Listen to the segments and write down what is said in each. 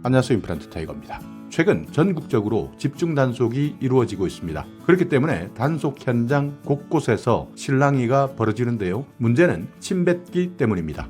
안녕하세요. 임플란트 타이거입니다. 최근 전국적으로 집중 단속이 이루어지고 있습니다. 그렇기 때문에 단속 현장 곳곳에서 실랑이가 벌어지는데요. 문제는 침 뱉기 때문입니다.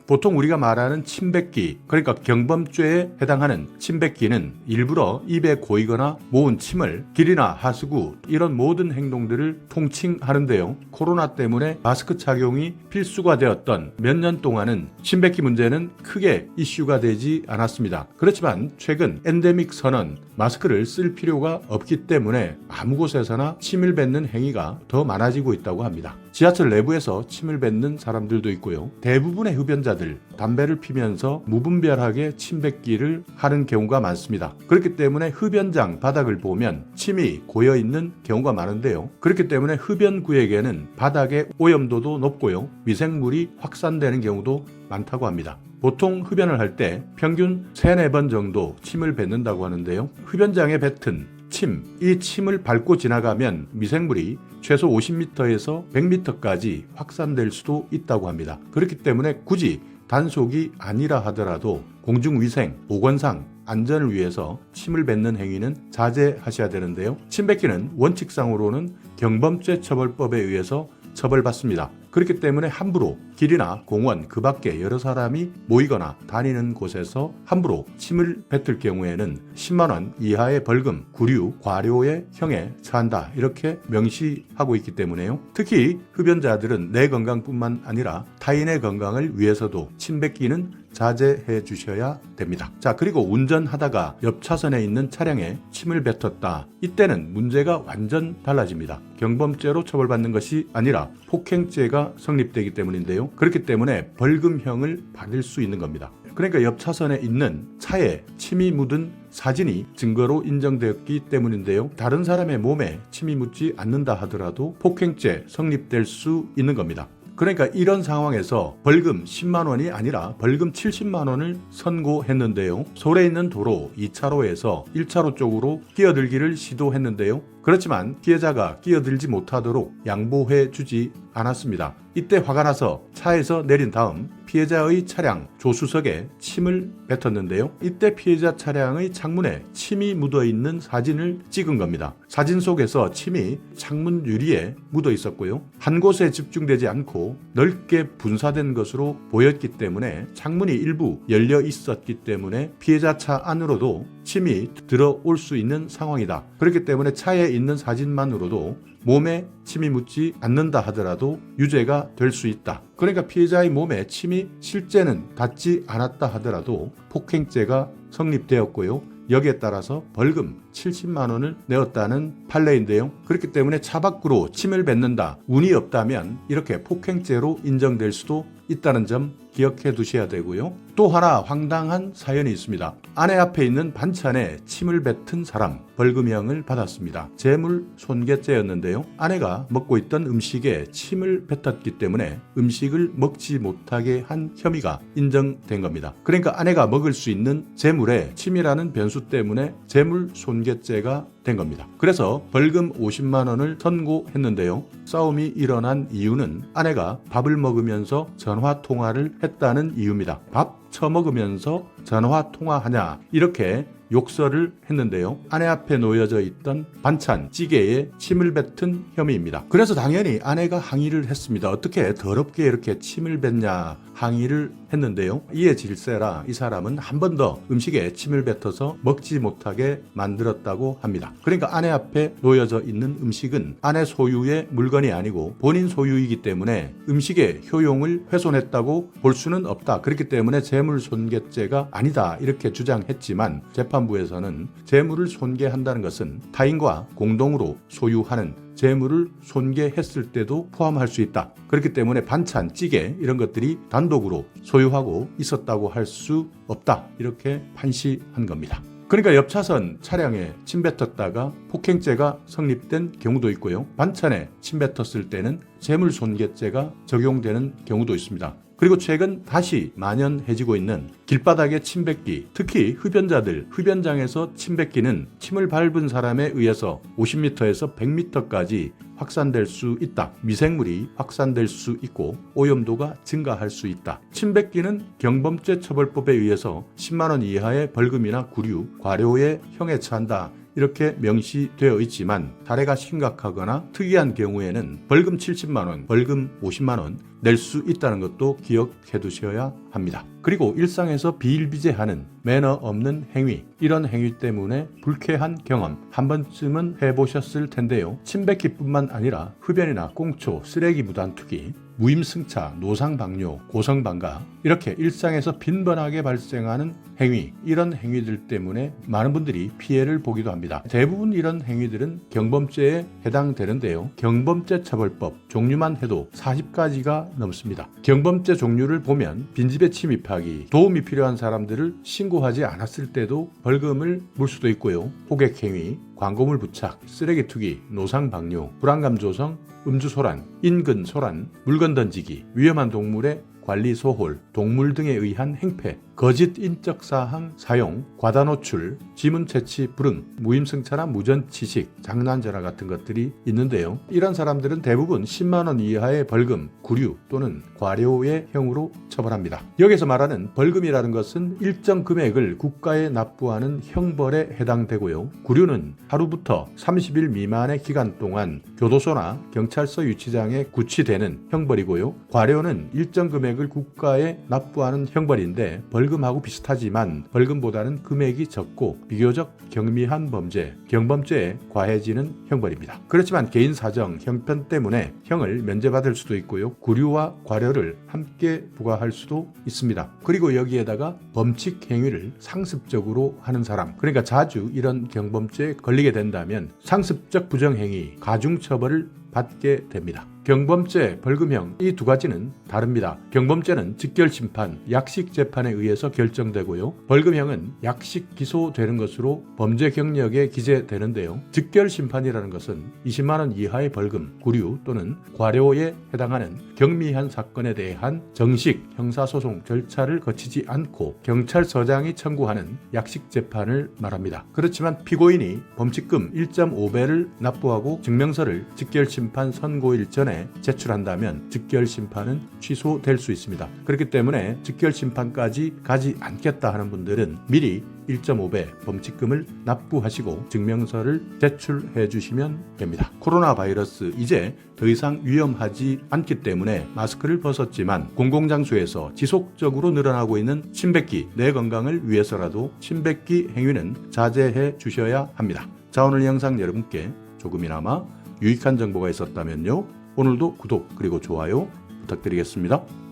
보통 우리가 말하는 침 뱉기, 그러니까 경범죄에 해당하는 침 뱉기는 일부러 입에 고이거나 모은 침을 길이나 하수구 이런 모든 행동들을 통칭하는데요. 코로나 때문에 마스크 착용이 필수가 되었던 몇 년 동안은 침 뱉기 문제는 크게 이슈가 되지 않았습니다. 그렇지만 최근 엔데믹 선언, 마스크를 쓸 필요가 없기 때문에 아무 곳에서나 침을 뱉는 행위가 더 많아지고 있다고 합니다. 지하철 내부에서 침을 뱉는 사람들도 있고요. 대부분의 흡연자들 담배를 피면서 무분별하게 침 뱉기를 하는 경우가 많습니다. 그렇기 때문에 흡연장 바닥을 보면 침이 고여있는 경우가 많은데요. 그렇기 때문에 흡연구역에는 바닥의 오염도도 높고요. 미생물이 확산되는 경우도 많다고 합니다. 보통 흡연을 할 때 평균 3-4번 정도 침을 뱉는다고 하는데요. 흡연장에 뱉은 침, 이 침을 밟고 지나가면 미생물이 최소 50m에서 100m까지 확산될 수도 있다고 합니다. 그렇기 때문에 굳이 단속이 아니라 하더라도 공중위생, 보건상, 안전을 위해서 침을 뱉는 행위는 자제하셔야 되는데요. 침 뱉기는 원칙상으로는 경범죄 처벌법에 의해서 처벌받습니다. 그렇기 때문에 함부로 길이나 공원 그 밖에 여러 사람이 모이거나 다니는 곳에서 함부로 침을 뱉을 경우에는 10만 원 이하의 벌금, 구류, 과료의 형에 처한다 이렇게 명시하고 있기 때문에요. 특히 흡연자들은 내 건강뿐만 아니라 타인의 건강을 위해서도 침 뱉기는 자제해 주셔야 됩니다. 자, 그리고 운전하다가 옆 차선에 있는 차량에 침을 뱉었다. 이때는 문제가 완전 달라집니다. 경범죄로 처벌받는 것이 아니라 폭행죄가 성립되기 때문인데요. 그렇기 때문에 벌금형을 받을 수 있는 겁니다. 그러니까 옆 차선에 있는 차에 침이 묻은 사진이 증거로 인정되었기 때문인데요. 다른 사람의 몸에 침이 묻지 않는다 하더라도 폭행죄 성립될 수 있는 겁니다. 그러니까 이런 상황에서 벌금 10만 원이 아니라 벌금 70만 원을 선고했는데요. 서울에 있는 도로 2차로에서 1차로 쪽으로 끼어들기를 시도했는데요. 그렇지만 피해자가 끼어들지 못하도록 양보해 주지 않았습니다. 이때 화가 나서 차에서 내린 다음 피해자의 차량 조수석에 침을 뱉었는데요. 이때 피해자 차량의 창문에 침이 묻어 있는 사진을 찍은 겁니다. 사진 속에서 침이 창문 유리에 묻어 있었고요. 한 곳에 집중되지 않고 넓게 분사된 것으로 보였기 때문에 창문이 일부 열려 있었기 때문에 피해자 차 안으로도 침이 들어올 수 있는 상황이다. 그렇기 때문에 차에 있는 사진만으로도 몸에 침이 묻지 않는다 하더라도 유죄가 될 수 있다. 그러니까 피해자의 몸에 침이 실제는 닿지 않았다 하더라도 폭행죄가 성립되었고요. 여기에 따라서 벌금 70만 원을 내었다는 판례인데요. 그렇기 때문에 차 밖으로 침을 뱉는다. 운이 없다면 이렇게 폭행죄로 인정될 수도 있다는 점 기억해 두셔야 되고요. 또 하나 황당한 사연이 있습니다. 아내 앞에 있는 반찬에 침을 뱉은 사람 벌금형을 받았습니다. 재물 손괴죄였는데요. 아내가 먹고 있던 음식에 침을 뱉었기 때문에 음식을 먹지 못하게 한 혐의가 인정된 겁니다. 그러니까 아내가 먹을 수 있는 재물에 침이라는 변수 때문에 재물 손괴죄가 된 겁니다. 그래서 벌금 50만 원을 선고했는데요. 싸움이 일어난 이유는 아내가 밥을 먹으면서 전화 통화를 했다는 이유입니다. 밥 처먹으면서 전화 통화하냐 이렇게 욕설을 했는데요. 아내 앞에 놓여져 있던 반찬, 찌개에 침을 뱉은 혐의입니다. 그래서 당연히 아내가 항의를 했습니다. 어떻게 더럽게 이렇게 침을 뱉냐 항의를 했는데요. 이에 질세라 이 사람은 한 번 더 음식에 침을 뱉어서 먹지 못하게 만들었다고 합니다. 그러니까 아내 앞에 놓여져 있는 음식은 아내 소유의 물건이 아니고 본인 소유이기 때문에 음식의 효용을 훼손했다고 볼 수는 없다. 그렇기 때문에 재물손괴죄가 아니다 이렇게 주장했지만 재판부에서는 재물을 손괴한다는 것은 타인과 공동으로 소유하는 재물을 손괴했을 때도 포함할 수 있다. 그렇기 때문에 반찬, 찌개 이런 것들이 단독으로 소유하고 있었다고 할 수 없다. 이렇게 판시한 겁니다. 그러니까 옆 차선 차량에 침 뱉었다가 폭행죄가 성립된 경우도 있고요. 반찬에 침 뱉었을 때는 재물손괴죄가 적용되는 경우도 있습니다. 그리고 최근 다시 만연해지고 있는 길바닥의 침 뱉기, 특히 흡연자들, 흡연장에서 침 뱉기는 침을 밟은 사람에 의해서 50m에서 100m까지 확산될 수 있다. 미생물이 확산될 수 있고 오염도가 증가할 수 있다. 침 뱉기는 경범죄 처벌법에 의해서 10만 원 이하의 벌금이나 구류, 과료의 형에 처한다. 이렇게 명시되어 있지만 사례가 심각하거나 특이한 경우에는 벌금 70만 원, 벌금 50만 원 낼 수 있다는 것도 기억해 두셔야 합니다. 그리고 일상에서 비일비재하는 매너 없는 행위, 이런 행위 때문에 불쾌한 경험 한 번쯤은 해보셨을 텐데요. 침뱉기뿐만 아니라 흡연이나 꽁초, 쓰레기 무단 투기, 무임승차, 노상방뇨, 고성방가 이렇게 일상에서 빈번하게 발생하는 행위, 이런 행위들 때문에 많은 분들이 피해를 보기도 합니다. 대부분 이런 행위들은 경범죄에 해당되는데요. 경범죄 처벌법 종류만 해도 40가지가 넘습니다. 경범죄 종류를 보면 빈집에 침입하기, 도움이 필요한 사람들을 신고하지 않았을 때도 벌금을 물 수도 있고요. 호객행위, 광고물 부착, 쓰레기 투기, 노상방뇨, 불안감 조성, 음주소란, 인근소란, 물건 던지기, 위험한 동물의 관리 소홀, 동물 등에 의한 행패, 거짓 인적사항 사용, 과다 노출, 지문 채취 불응, 무임승차나 무전취식, 장난전화 같은 것들이 있는데요. 이런 사람들은 대부분 10만 원 이하의 벌금, 구류 또는 과료의 형으로 처벌합니다. 여기서 말하는 벌금이라는 것은 일정 금액을 국가에 납부하는 형벌에 해당되고요. 구류는 하루부터 30일 미만의 기간 동안 교도소나 경찰서 유치장에 구치되는 형벌이고요. 과료는 일정 금액을 국가에 납부하는 형벌인데 벌금하고 비슷하지만 벌금보다는 금액이 적고 비교적 경미한 범죄, 경범죄에 과해지는 형벌입니다. 그렇지만 개인 사정, 형편 때문에 형을 면제받을 수도 있고요. 구류와 과료를 함께 부과할 수도 있습니다. 그리고 여기에다가 범칙 행위를 상습적으로 하는 사람, 그러니까 자주 이런 경범죄에 걸리게 된다면 상습적 부정행위, 가중처벌을 받게 됩니다. 경범죄, 벌금형 이 두 가지는 다릅니다. 경범죄는 직결심판, 약식재판에 의해서 결정되고요. 벌금형은 약식 기소되는 것으로 범죄 경력에 기재되는데요. 직결심판이라는 것은 20만 원 이하의 벌금, 구류 또는 과료에 해당하는 경미한 사건에 대한 정식 형사소송 절차를 거치지 않고 경찰서장이 청구하는 약식재판을 말합니다. 그렇지만 피고인이 범칙금 1.5배를 납부하고 증명서를 직결심판 선고일 전에 제출한다면 직결심판은 취소될 수 있습니다. 그렇기 때문에 직결심판까지 가지 않겠다 하는 분들은 미리 1.5배 범칙금을 납부하시고 증명서를 제출해 주시면 됩니다. 코로나 바이러스 이제 더 이상 위험하지 않기 때문에 마스크를 벗었지만 공공장소에서 지속적으로 늘어나고 있는 침뱉기, 내 건강을 위해서라도 침뱉기 행위는 자제해 주셔야 합니다. 자, 오늘 영상 여러분께 조금이나마 유익한 정보가 있었다면요. 오늘도 구독 그리고 좋아요 부탁드리겠습니다.